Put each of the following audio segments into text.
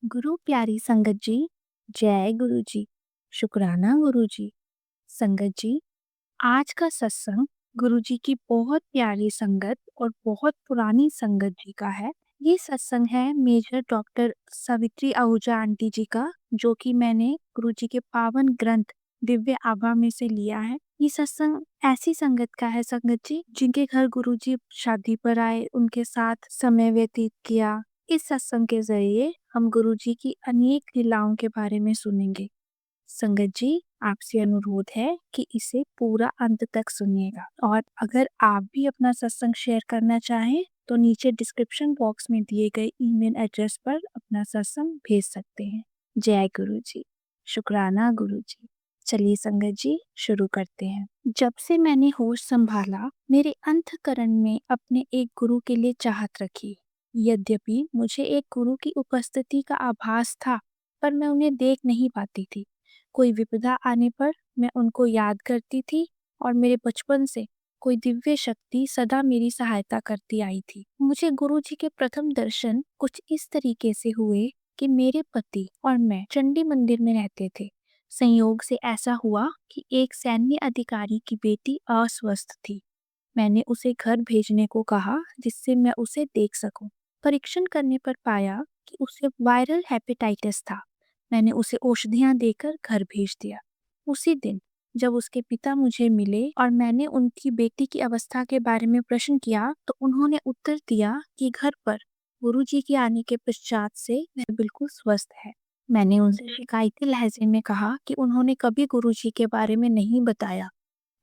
गुरु प्यारी संगत जी, जय गुरु जी। शुक्राना गुरु जी। संगत जी, आज का सत्संग गुरु जी की बहुत प्यारी संगत और बहुत पुरानी संगत जी का है। ये सत्संग है major doctor Savitri Ahuja aunty ji का, जो कि मैंने गुरु जी के पावन ग्रंथ दिव्य आभा में से लिया है। ये सत्संग ऐसी संगत का है संगत जी, जिनके घर गुरु जी शादी पर आए, उनके साथ समय व्यतीत किया। इस सत्संग के जरिए हम गुरु जी की अनेक लीलाओं के बारे में सुनेंगे। संगत जी, आपसे अनुरोध है कि इसे पूरा अंत तक सुनिएगा, और अगर आप भी अपना सत्संग शेयर करना चाहें तो नीचे डिस्क्रिप्शन बॉक्स में दिए गए ईमेल एड्रेस पर अपना सत्संग भेज सकते हैं। जय गुरु जी। शुक्राना गुरु जी। चलिए संगत जी, शुरू करते हैं। जब से मैंने होश संभाला, मेरे अंतःकरण में अपने एक गुरु के लिए चाहत रखी। यद्यपि मुझे एक गुरु की उपस्थिति का आभास था, पर मैं उन्हें देख नहीं पाती थी। कोई विपदा आने पर मैं उनको याद करती थी, और मेरे बचपन से कोई दिव्य शक्ति सदा मेरी सहायता करती आई थी। मुझे गुरु जी के प्रथम दर्शन कुछ इस तरीके से हुए कि मेरे पति और मैं चंडी मंदिर में रहते थे। संयोग से ऐसा हुआ कि एक सैन्य अधिकारी की बेटी अस्वस्थ थी। मैंने उसे घर भेजने को कहा, जिससे मैं उसे देख सकूं। परीक्षण करने पर पाया कि उसे वायरल हेपेटाइटिस था। मैंने उसे औषधियां देकर घर भेज दिया। उसी दिन जब उसके पिता मुझे मिले और मैंने उनकी बेटी की अवस्था के बारे में प्रश्न किया, तो उन्होंने उत्तर दिया कि घर पर गुरुजी के आने के पश्चात से वह बिल्कुल स्वस्थ है। मैंने उनसे शिकायती लहजे में कहा कि उन्होंने कभी गुरुजी के बारे में नहीं बताया,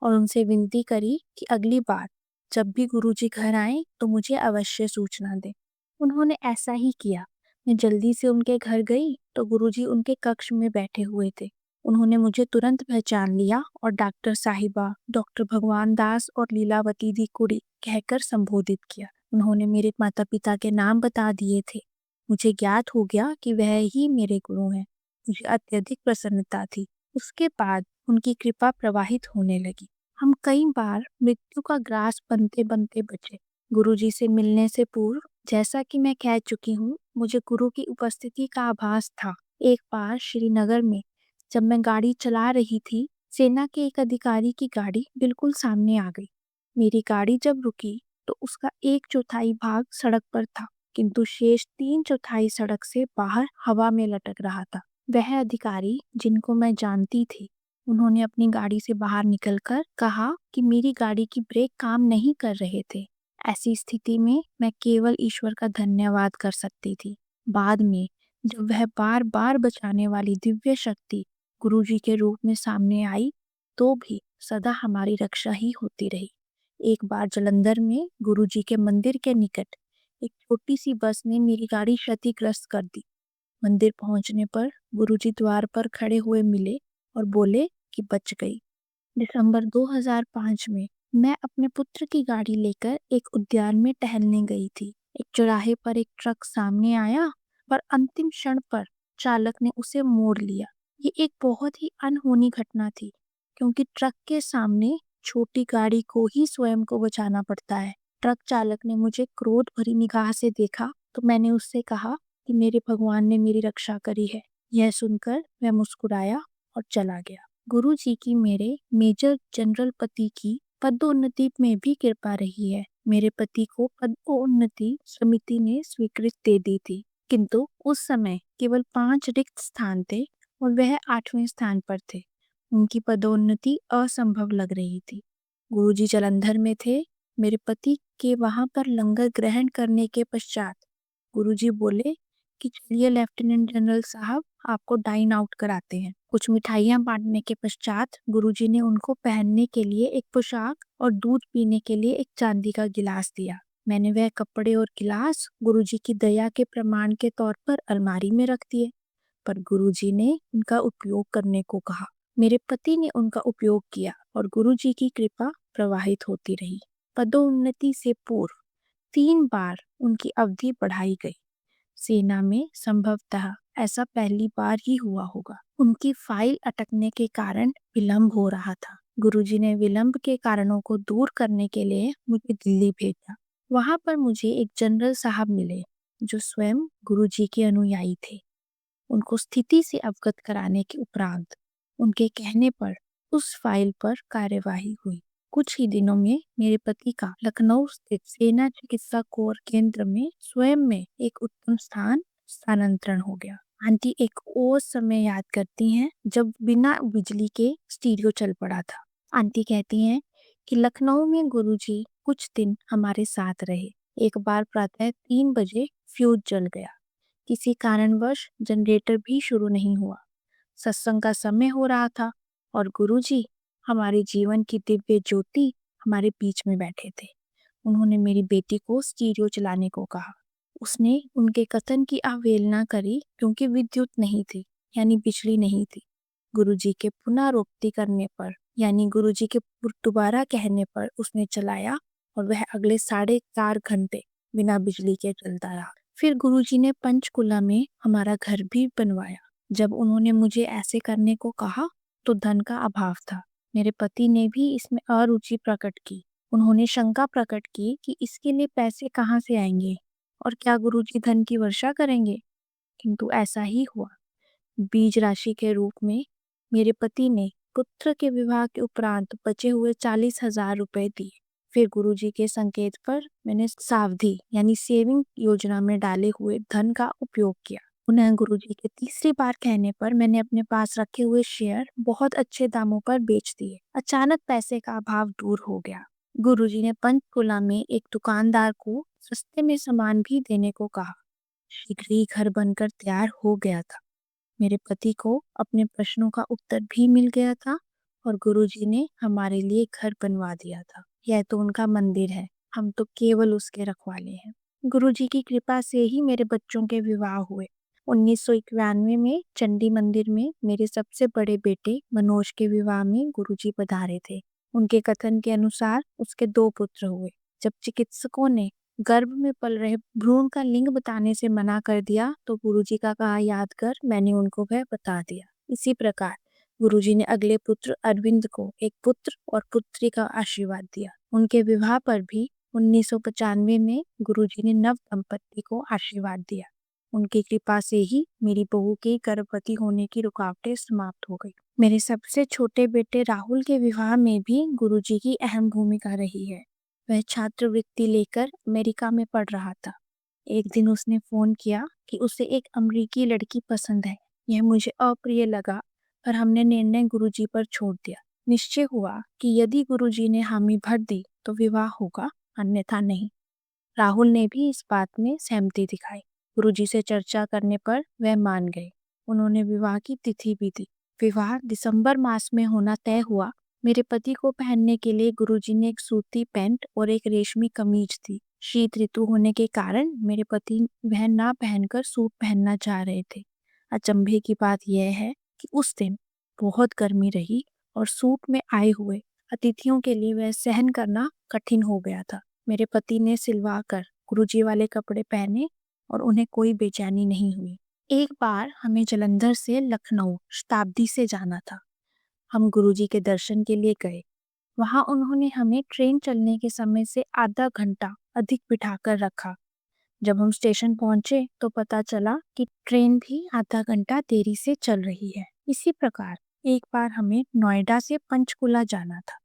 और उनसे विनती करी कि अगली बार जब भी गुरुजी घर आए तो मुझे अवश्य सूचना दें। उन्होंने ऐसा ही किया। मैं जल्दी से उनके घर गई तो गुरुजी उनके कक्ष में बैठे हुए थे। उन्होंने मुझे तुरंत पहचान लिया और डॉक्टर साहिबा, डॉक्टर भगवान दास और लीलावती दी कुड़ी कहकर संबोधित किया। उन्होंने मेरे माता पिता के नाम बता दिए थे। मुझे ज्ञात हो गया कि वह ही मेरे गुरु हैं। मुझे अत्यधिक प्रसन्नता थी। उसके बाद उनकी कृपा प्रवाहित होने लगी। हम कई बार मृत्यु का ग्रास बनते बनते बचे। गुरुजी से मिलने से पूर्व, जैसा कि मैं कह चुकी हूँ, मुझे गुरु की उपस्थिति का आभास था। एक बार श्रीनगर में जब मैं गाड़ी चला रही थी, सेना के एक अधिकारी की गाड़ी बिल्कुल सामने आ गई। मेरी गाड़ी जब रुकी तो उसका एक चौथाई भाग सड़क पर था, किंतु शेष तीन चौथाई सड़क से बाहर हवा में लटक रहा था। वह अधिकारी, जिनको मैं जानती थी, उन्होंने अपनी गाड़ी से बाहर निकलकर कहा कि मेरी गाड़ी की ब्रेक काम नहीं कर रहे थे। ऐसी स्थिति में मैं केवल ईश्वर का धन्यवाद कर सकती थी। बाद में जब वह बार बार बचाने वाली दिव्य शक्ति गुरुजी के रूप में सामने आई, तो भी सदा हमारी रक्षा ही होती रही। एक बार जालंधर में गुरुजी के मंदिर के निकट एक छोटी सी बस ने मेरी गाड़ी क्षतिग्रस्त कर दी। मंदिर पहुंचने पर गुरुजी द्वार पर खड़े हुए मिले और बोले कि बच गई। दिसंबर 2005 में मैं अपने पुत्र की गाड़ी लेकर एक उद्यान में टहलने गई थी। एक चौराहे पर एक ट्रक सामने आया, पर अंतिम क्षण पर चालक ने उसे मोड़ लिया। ये एक बहुत ही अनहोनी घटना थी, क्योंकि ट्रक के सामने छोटी गाड़ी को ही स्वयं को बचाना पड़ता है। ट्रक चालक ने मुझे क्रोध भरी निगाह से देखा, तो मैंने उससे कहा कि मेरे भगवान ने मेरी रक्षा करी है। यह सुनकर वह मुस्कुराया और चला गया। गुरु जी की मेरे मेजर जनरल पति की पदोन्नति में भी कृपा रही है। मेरे पति को पदोन्नति समिति ने स्वीकृत दे दी थी, किंतु उस समय केवल 5 रिक्त स्थान थे और वह 8वें स्थान पर थे। उनकी पदोन्नति असंभव लग रही थी। गुरुजी जालंधर में थे। मेरे पति के वहां पर लंगर ग्रहण करने के पश्चात गुरुजी बोले कि चलिए लेफ्टिनेंट जनरल साहब, आपको डाइन आउट कराते हैं। कुछ मिठाइयाँ बांटने के पश्चात गुरुजी ने उनको पहनने के लिए एक पोशाक और दूध पीने के लिए एक चांदी का गिलास दिया। मैंने वह कपड़े और गिलास गुरुजी की दया के प्रमाण के तौर पर अलमारी में रख दिए, पर गुरुजी ने उनका उपयोग करने को कहा। मेरे पति ने उनका उपयोग किया और गुरुजी की कृपा प्रवाहित होती रही। पदोन्नति से पूर्व 3 बार उनकी अवधि बढ़ाई गई। सेना में संभवतः ऐसा पहली बार ही हुआ होगा। उनकी फाइल अटकने के कारण विलंब हो रहा था। गुरुजी ने विलंब के कारणों को दूर करने के लिए मुझे दिल्ली भेजा। वहां पर मुझे एक जनरल साहब मिले, जो स्वयं गुरुजी के अनुयायी थे। उनको स्थिति से अवगत कराने के उपरांत उनके कहने पर उस फाइल पर कार्यवाही हुई। कुछ ही दिनों में मेरे पति का लखनऊ स्थित सेना चिकित्सा कोर केंद्र में स्वयं में एक उत्तम स्थानांतरण हो गया। आंटी एक और समय याद करती हैं जब बिना बिजली के स्टीरियो चल पड़ा था। आंटी कहती हैं कि लखनऊ में गुरुजी कुछ दिन हमारे साथ रहे। एक बार प्रातः 3 बजे फ्यूज जल गया। किसी कारणवश जनरेटर भी शुरू नहीं हुआ। सत्संग का समय हो रहा था और गुरुजी हमारे जीवन की दिव्य ज्योति हमारे बीच में बैठे थे। उन्होंने मेरी बेटी को स्टीरियो चलाने को कहा। उसने उनके कथन की अवहेलना करी क्योंकि विद्युत नहीं थी, यानी बिजली नहीं थी। गुरुजी के पुनरोक्ति करने पर, यानी गुरुजी के दोबारा कहने पर उसने चलाया और वह अगले 4.5 घंटे बिना बिजली के चलता रहा। फिर गुरुजी ने पंचकुला में हमारा घर भी बनवाया। जब उन्होंने मुझे ऐसे करने को कहा तो धन का अभाव था। मेरे पति ने भी इसमें अरुचि प्रकट की। उन्होंने शंका प्रकट की कि इसके लिए पैसे कहाँ से आएंगे और क्या गुरुजी धन की वर्षा करेंगे। किंतु ऐसा ही हुआ। बीज राशि के रूप में मेरे पति ने पुत्र के विवाह के उपरांत बचे हुए 40,000 रुपए दिए। फिर गुरुजी के संकेत पर मैंने सावधि यानी सेविंग योजना में डाले हुए धन का उपयोग किया। पुनः गुरुजी के तीसरी बार कहने पर मैंने अपने पास रखे हुए शेयर बहुत अच्छे दामों पर बेच दिए। अचानक पैसे का अभाव दूर हो गया। गुरुजी ने पंचकुला में एक दुकानदार को सस्ते में सामान भी देने को कहा। शीघ्र ही घर बनकर तैयार हो गया था। मेरे पति को अपने प्रश्नों का उत्तर भी मिल गया था और गुरुजी ने हमारे लिए घर बनवा दिया था। यह तो उनका मंदिर है, हम तो केवल उसके रखवाले हैं। गुरुजी की कृपा से ही मेरे बच्चों के विवाह हुए। 1991 में चंडी मंदिर में मेरे सबसे बड़े बेटे मनोज के विवाह में गुरुजी पधारे थे। उनके कथन के अनुसार उसके 2 पुत्र हुए। जब चिकित्सकों ने गर्भ में पल रहे भ्रूण का लिंग बताने से मना कर दिया तो गुरुजी का कहा याद कर मैंने उनको वह बता दिया। इसी प्रकार गुरुजी ने अगले पुत्र अरविंद को एक पुत्र और पुत्री का आशीर्वाद दिया। उनके विवाह पर भी 1995 में गुरुजी ने नव दंपत्ति को आशीर्वाद दिया। उनकी कृपा से ही मेरी बहू के गर्भवती होने की रुकावटें समाप्त हो गई। मेरे सबसे छोटे बेटे राहुल के विवाह में भी गुरुजी की अहम भूमिका रही है। वह छात्रवृत्ति लेकर अमेरिका में पढ़ रहा था। एक दिन उसने फोन किया कि उसे एक अमेरिकी लड़की पसंद है। यह मुझे अप्रिय लगा पर हमने निर्णय गुरुजी पर छोड़ दिया। निश्चय हुआ कि यदि गुरुजी ने हामी भर दी तो विवाह होगा, अन्यथा नहीं। राहुल ने भी इस बात में सहमति दिखाई। गुरुजी से चर्चा करने पर वह मान गए। उन्होंने विवाह की तिथि भी दी। विवाह दिसंबर मास में होना तय हुआ। मेरे पति को पहनने के लिए गुरुजी ने एक सूती पैंट और एक रेशमी कमीज दी। शीत ऋतु होने के कारण मेरे पति वह ना पहनकर सूट पहनना चाह रहे थे। अचंभे की बात यह है कि उस दिन बहुत गर्मी रही और सूट में आए हुए अतिथियों के लिए वह सहन करना कठिन हो गया था। मेरे पति ने सिलवा कर गुरुजी वाले कपड़े पहने और उन्हें कोई बेचैनी नहीं हुई। एक बार हमें जालंधर से लखनऊ शताब्दी से जाना था। हम गुरुजी के दर्शन के लिए गए। वहां उन्होंने हमें ट्रेन चलने के समय से आधा घंटा अधिक बिठाकर रखा। जब हम स्टेशन पहुंचे तो पता चला कि ट्रेन भी आधा घंटा देरी से चल रही है। इसी प्रकार एक बार हमें नोएडा से पंचकुला जाना था।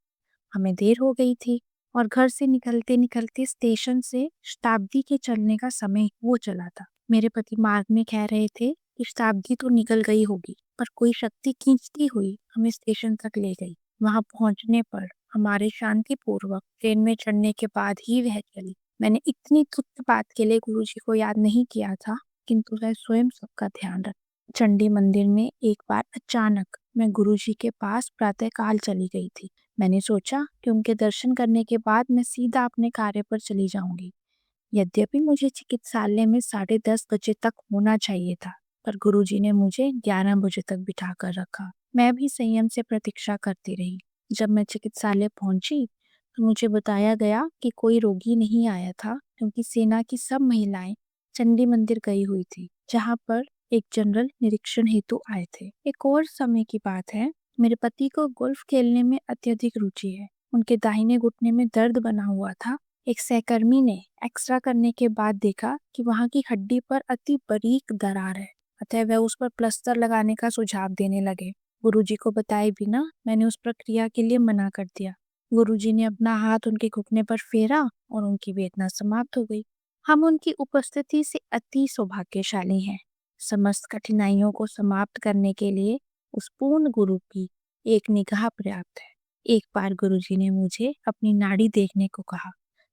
हमें देर हो गई थी और घर से निकलते निकलते स्टेशन से शताब्दी के चलने का समय हो चला था। मेरे पति मार्ग में कह रहे थे कि शताब्दी तो निकल गई होगी, पर कोई शक्ति खींचती हुई हमें स्टेशन तक ले गई। वहां पहुंचने पर हमारे शांतिपूर्वक ट्रेन में चढ़ने के बाद ही वह चली। मैंने इतनी तुच्छ बात के लिए गुरुजी को याद नहीं किया था, किंतु वह स्वयं सबका ध्यान रख। चंडी मंदिर में एक बार अचानक मैं गुरुजी के पास प्रातःकाल चली गई थी। मैंने सोचा कि उनके दर्शन करने के बाद मैं सीधा अपने कार्य पर चली जाऊंगी। यद्यपि मुझे चिकित्सालय में 10:30 बजे तक होना चाहिए था, पर गुरुजी ने मुझे 11 बजे तक बिठा कर रखा। मैं भी संयम से प्रतीक्षा करती रही। जब मैं चिकित्सालय पहुंची तो मुझे बताया गया कि कोई रोगी नहीं आया था क्योंकि सेना की सब महिलाएं चंडी मंदिर गई हुई थी, जहां पर एक जनरल निरीक्षण हेतु आए थे। एक और समय की बात है, मेरे पति को गोल्फ खेलने में अत्यधिक रुचि है। उनके दाहिने घुटने में दर्द बना हुआ था। एक सहकर्मी ने एक्सरा करने के बाद देखा कि वहां की हड्डी पर अति बारीक दरार है। अतः वह उस पर प्लास्टर लगाने का सुझाव देने लगे। गुरुजी को बताए बिना मैंने उस प्रक्रिया के लिए मना कर दिया। गुरुजी ने अपना हाथ उनके घुटने पर फेरा और उनकी वेदना समाप्त हो गई। हम उनकी उपस्थिति से अति सौभाग्यशाली हैं। समस्त कठिनाइयों को समाप्त करने के लिए उस पूर्ण गुरु की एक निगाह पर्याप्त है। एक बार गुरुजी ने मुझे अपनी नाड़ी देखने को कहा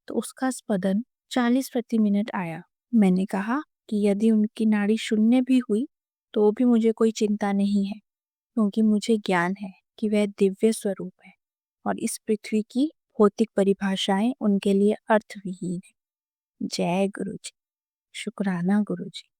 तो उसका स्पंदन 40 प्रति मिनट आया। मैंने कहा कि यदि उनकी नाड़ी शून्य भी हुई तो भी मुझे कोई चिंता नहीं है, क्योंकि मुझे ज्ञान है कि वह दिव्य स्वरूप है और इस पृथ्वी की भौतिक परिभाषाएं उनके लिए अर्थविहीन है। जय गुरु जी। शुक्राना गुरु जी।